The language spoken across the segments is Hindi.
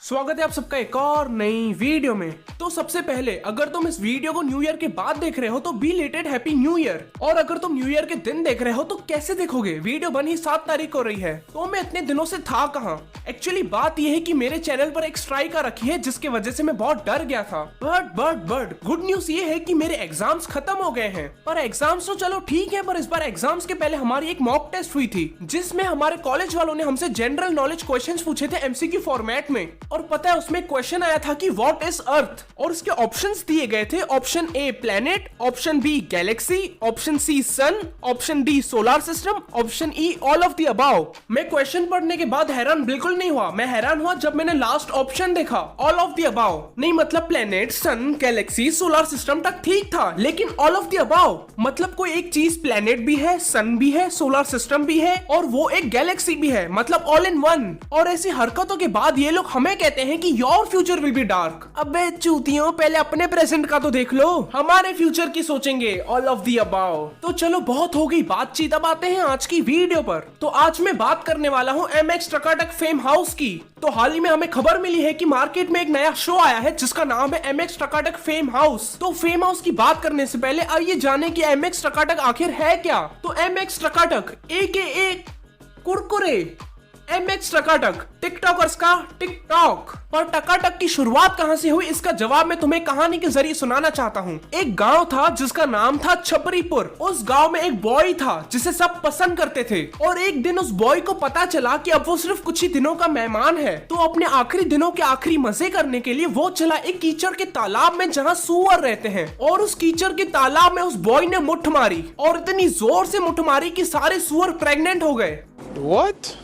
स्वागत है आप सबका एक और नई वीडियो में। तो सबसे पहले अगर तुम इस वीडियो को न्यू ईयर के बाद देख रहे हो तो बिलेटेड हैप्पी न्यू ईयर। और अगर तुम न्यू ईयर के दिन देख रहे हो तो कैसे देखोगे, वीडियो बनी 7 तारीख हो रही है। तो मैं इतने दिनों से था कहाँ। एक्चुअली बात यह है कि मेरे चैनल पर एक स्ट्राइक आ रखी है जिसकी वजह से मैं बहुत डर गया था। बट गुड न्यूज ये है कि मेरे एग्जाम्स खत्म हो गए हैं। पर एग्जाम्स तो चलो ठीक है, पर इस बार एग्जाम्स के पहले हमारी एक मॉक टेस्ट हुई थी जिसमें हमारे कॉलेज वालों ने हमसे जनरल नॉलेज क्वेश्चंस पूछे थे एमसीक्यू फॉर्मेट में। और पता है उसमें क्वेश्चन आया था कि व्हाट इज अर्थ, और उसके ऑप्शंस दिए गए थे option A planet, option B galaxy, option C sun, option D solar system, option E all of the above. मैं क्वेश्चन पढ़ने के बाद हैरान बिल्कुल नहीं हुआ। मैं हैरान हुआ जब मैंने लास्ट ऑप्शन देखा, ऑल ऑफ द अबव। नहीं मतलब प्लेनेट, सन, गैलेक्सी, सोलर सिस्टम तक ठीक था, लेकिन ऑल ऑफ द अबव मतलब कोई एक चीज प्लेनेट भी है, सन भी है, सोलर सिस्टम भी है और वो एक गैलेक्सी भी है, मतलब ऑल इन वन। और ऐसी हरकतों के बाद ये लोग हमें कहते हैं कि your future will be dark. अबे चूतियों, पहले अपने प्रेजेंट का तो देख लो, हमारे फ्यूचर की सोचेंगे ऑल ऑफ द अबव। तो चलो बहुत हो गई बातचीत, अब आते हैं आज की वीडियो पर। तो आज मैं बात करने वाला हूँ MX टकाटक फेम हाउस की। तो हाल ही में हमें खबर मिली है कि मार्केट में एक नया शो आया है जिसका नाम है MX टकाटक फेम हाउस। तो फेम हाउस की बात करने से पहले आइए जाने कि MX टकाटक आखिर है क्या। तो MX टकाटक AKA कुरकुरे, MX टकाटक टिकटॉकर्स का टिकटॉक। पर टकाटक की शुरुआत कहां से हुई इसका जवाब मैं तुम्हें कहानी के जरिए सुनाना चाहता हूं। एक गांव था जिसका नाम था छपरीपुर। उस गांव में एक बॉय था जिसे सब पसंद करते थे। और एक दिन उस बॉय को पता चला कि अब वो सिर्फ कुछ ही दिनों का मेहमान है। तो अपने आखिरी दिनों के आखिरी मजे करने के लिए वो चला एक कीचड़ के तालाब में जहाँ सुअर रहते हैं। और उस कीचड़ के तालाब में उस बॉय ने मुट्ठ मारी, और इतनी जोर से मुट्ठ मारी कि सारे सुअर प्रेग्नेंट हो गए। What?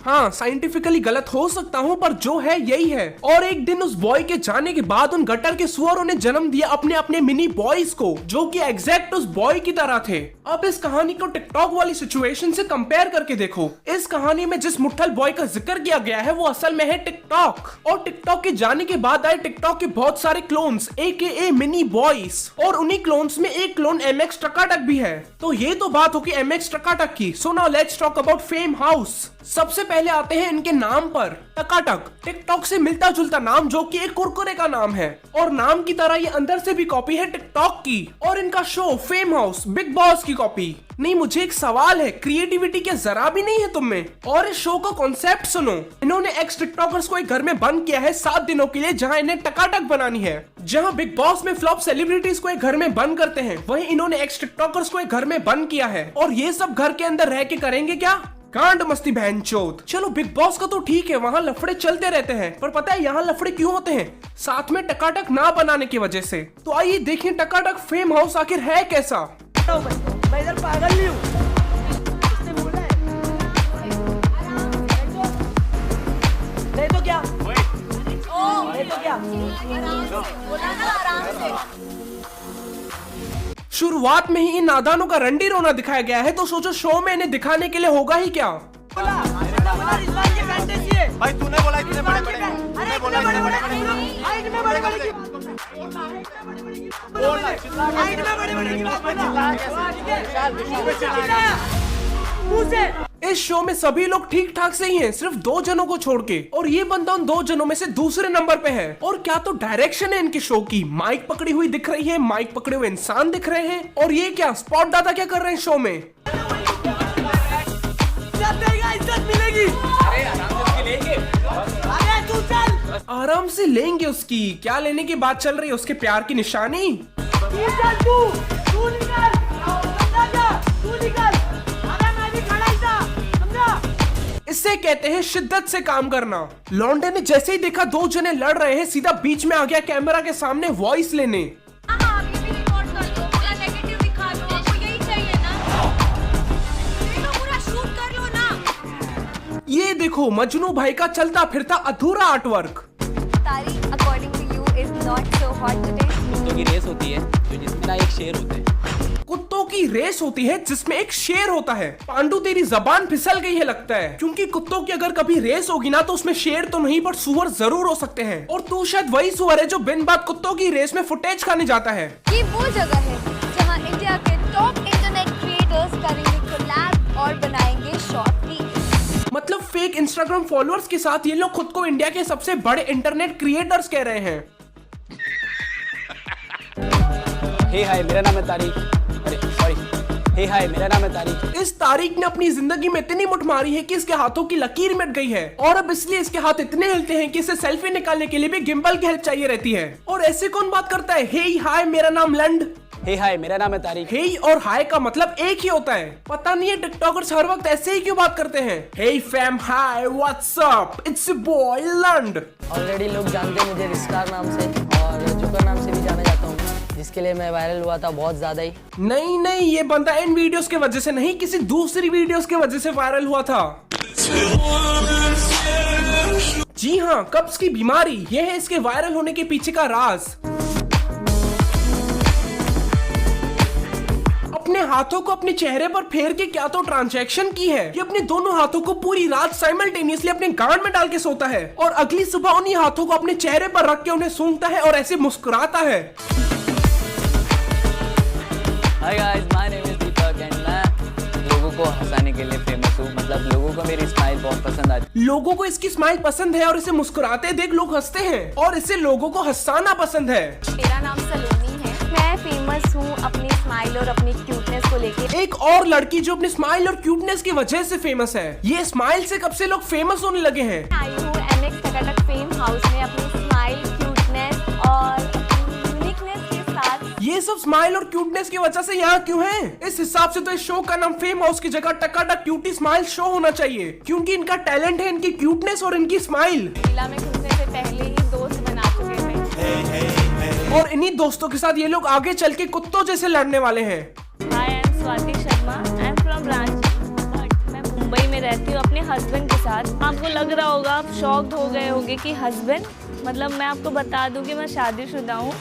हाँ, साइंटिफिकली गलत हो सकता हूँ पर जो है यही है। और एक दिन उस बॉय के जाने के बाद उन गटर के सुअरों ने जन्म दिया अपने अपने मिनी बॉयज को, जो कि एग्जैक्ट उस बॉय की तरह थे। अब इस कहानी को टिकटॉक वाली सिचुएशन से कंपेयर करके देखो। इस कहानी में जिस मुट्ठल बॉय का जिक्र किया गया है वो असल में है टिकटॉक। और टिकटॉक के जाने के बाद आए टिकटॉक के बहुत सारे क्लोन्स AKA मिनी बॉयज। और उन्हीं क्लोन्स में एक क्लोन MX टकाटक भी है। तो ये तो बात होगी MX टकाटक की। So now let's talk about fame house. सबसे पहले आते हैं इनके नाम पर। टकाटक टिकटॉक से मिलता जुलता नाम, जो कि एक कुरकुरे का नाम है। और नाम की तरह ये अंदर से भी कॉपी है टिकटॉक की। और इनका show fame house big boss की कॉपी। नहीं, मुझे एक सवाल है, क्रिएटिविटी क्या जरा भी नहीं है तुम में? और इस शो का कॉन्सेप्ट सुनो। इन्होंने एक्स टिकटॉकर्स को एक घर में बंद किया है 7 दिनों के लिए, जहां इन्हें टकाटक बनानी है। जहां बिग बॉस में फ्लॉप सेलिब्रिटीज को एक घर में बंद करते हैं, वहीं इन्होंने एक्स टिकटॉकर्स को एक घर में बंद किया है। और ये सब घर के अंदर रह के करेंगे क्या? कांड मस्ती बहनचोद। चलो बिग बॉस का तो ठीक है, वहाँ लफड़े चलते रहते हैं, पर पता है यहाँ लफड़े क्यों होते हैं? साथ में टकाटक ना बनाने की वजह से। तो आइए देखें टकाटक फेम हाउस आखिर है कैसा। मैं इधर पागल नहीं हूँ। इसने बोला है। नहीं तो क्या? नहीं तो क्या? शुरुआत में ही इन नादानों का रंडी रोना दिखाया गया है, तो सोचो शो में इन्हें दिखाने के लिए होगा ही क्या। बोला रिजवान की फैंटेसी है। भाई तूने बोला इतने बड़े-बड़े। अरे इतने बड़े-बड़े की हाइट में बड़े-बड़े की हाइट में बड़े-बड़े की बात बता। इस शो में सभी लोग ठीक ठाक से ही हैं, सिर्फ 2 जनों को छोड़ के। और ये बंदा उन 2 जनों में से दूसरे नंबर पे है। और क्या तो डायरेक्शन है इनके शो की। माइक पकड़ी हुई दिख रही है, माइक पकड़े हुए इंसान दिख रहे हैं। और ये क्या स्पॉट दादा क्या कर रहे हैं शो में? इज्जत मिलेगी। अरे तू चल। आराम से लेंगे उसकी। क्या लेने की बात चल रही है? उसके प्यार की निशानी। तू निकल। तू निकल। इसे कहते हैं शिद्दत से काम करना। लौंडे ने जैसे ही देखा 2 जने लड़ रहे हैं, सीधा बीच में आ गया कैमरा के सामने वॉइस लेने। ये देखो मजनू भाई का चलता फिरता अधूरा आर्टवर्क। कुत्तों की रेस होती है जो जिसमें एक शेर होता है। कुत्तों की रेस होती है जिसमें एक शेर होता है। पांडु तेरी जबान फिसल गई है लगता है, क्योंकि कुत्तों की अगर कभी रेस होगी ना तो उसमें शेर तो नहीं पर सुअर जरूर हो सकते हैं। और तू शायद वही सुअर है जो बिन बात कुत्तों की रेस में फुटेज खाने जाता है। ये वो जगह है जहां इंडिया के टॉप इंटरनेट क्रिएटर्स करेंगे कोलैब और बनाएंगे शॉर्ट रील्स। मतलब फेक इंस्टाग्राम फॉलोअर्स के साथ ये लोग खुद को इंडिया के सबसे बड़े इंटरनेट क्रिएटर्स कह रहे हैं। हे हाय, मेरा नाम है तारिक। अरे सॉरी, हे हाय, मेरा नाम है तारिक। इस तारिक ने अपनी जिंदगी में इतनी मुठ मारी है कि इसके हाथों की लकीर मिट गई है और अब इसलिए इसके हाथ इतने हिलते हैं कि इसे सेल्फी निकालने के लिए भी गिम्बल की हेल्प चाहिए रहती है। और ऐसे कौन बात करता है, हे हाय मेरा नाम लंड। हे हाय, मेरा नाम है तारिक। हे और हाय का मतलब एक ही होता है। पता नहीं है टिकटॉकर्स हर वक्त ऐसे ही क्यों बात करते हैं। Hey fam, hi, what's up, it's boy लंड। ऑलरेडी लोग जानते हैं मुझे रिस्कार नाम से और जोकर नाम से भी जाना जाता हूँ, जिसके लिए मैं वायरल हुआ था बहुत ज्यादा ही। नहीं, ये बंदा इन वीडियोस के वजह से नहीं, किसी दूसरी वीडियोस के वजह से वायरल हुआ था। जी हाँ, कब्ज की बीमारी, ये है इसके वायरल होने के पीछे का राज। अपने हाथों को अपने चेहरे पर फेर के क्या तो ट्रांजैक्शन की है। ये अपने दोनों हाथों को पूरी रात साइमल्टेनियसली अपने गांड में डाल के सोता है और अगली सुबह उन्हीं हाथों को अपने चेहरे पर रख के उन्हें सूंघता है और ऐसे मुस्कुराता है। Hi guys, my name is Deepak and मैं लोगों को हंसाने के लिए फेमस हूँ। मतलब लोगों को मेरी स्माइल बहुत पसंद आती है। लोगों को इसकी स्माइल पसंद है और इसे मुस्कुराते देख लोग हंसते हैं और इसे लोगों को हंसाना पसंद है। मेरा नाम सलोनी है। मैं फेमस हूँ अपनी स्माइल और अपनी क्यूटनेस को लेके। एक और लड़की जो अपनी स्माइल और क्यूटनेस की वजह से फेमस है। ये स्माइल से कब से लोग फेमस होने लगे हैं। आई हूँ MX टकाटक फेम हाउस में अपनी स्माइल, क्यूटनेस और यूनिकनेस के साथ। ये सब स्माइल और क्यूटनेस की वजह से यहाँ क्यों है? इस हिसाब से तो इस शो का नाम फेम हाउस की जगह टकाटक क्यूटी स्माइल शो होना चाहिए, क्योंकि इनका टैलेंट है इनकी क्यूटनेस और इनकी स्माइल। जिला में घुसने से पहले ही दोस्त बना चुके थे और इन्हीं दोस्तों के साथ ये लोग आगे चल के कुत्तों जैसे लड़ने वाले हैं। Hi, I am Swati Sharma, I am from Ranchi, but मैं मुंबई में रहती हूँ अपने हस्बैंड के साथ। आपको लग रहा होगा, आप शॉक्ड हो गए होंगे कि हस्बैंड, मतलब मैं आपको बता दूं कि मैं शादीशुदा हूँ।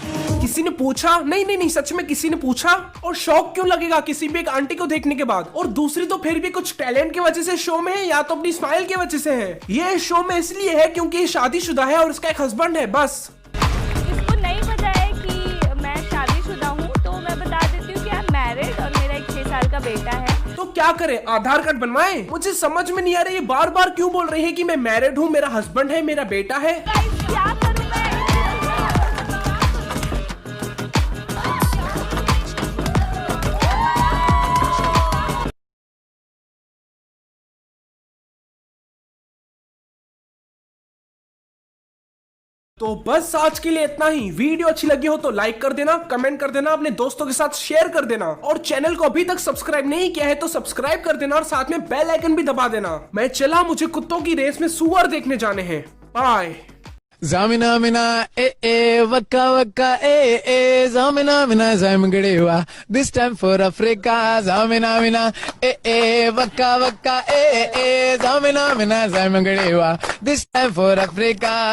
किसी ने पूछा? नहीं, सच में किसी ने पूछा? और शौक क्यों लगेगा किसी भी एक आंटी को देखने के बाद? और दूसरी तो फिर भी कुछ टैलेंट की वजह से शो में है या तो अपनी स्माइल की वजह से है। ये शो में इसलिए है क्योंकि ये शादीशुदा है और इसका एक हस्बैंड है, बस। इसको नहीं पता है कि मैं शादीशुदा हूँ, तो मैं बता देती हूँ कि आई एम मैरिड और मेरा एक 6 साल का बेटा है। तो क्या करे, आधार कार्ड बनवाए? मुझे समझ में नहीं आ रही है बार बार क्यों बोल रही है कि मैं मैरिड हूँ, मेरा हस्बैंड है, मेरा बेटा है। गाइस, क्या करूँ मैं? तो बस आज के लिए इतना ही। वीडियो अच्छी लगी हो तो लाइक कर देना, कमेंट कर देना, अपने दोस्तों के साथ शेयर कर देना और चैनल को अभी तक सब्सक्राइब नहीं किया है तो सब्सक्राइब कर देना और साथ में बेल आइकन भी दबा देना। मैं चला, मुझे कुत्तों की रेस में सुअर देखने जाने हैं। Bye. Zamina mina waka waka zamina mina zamgdewa. This time for Africa. Zamina mina waka waka zamina mina zamgdewa. This time for Africa.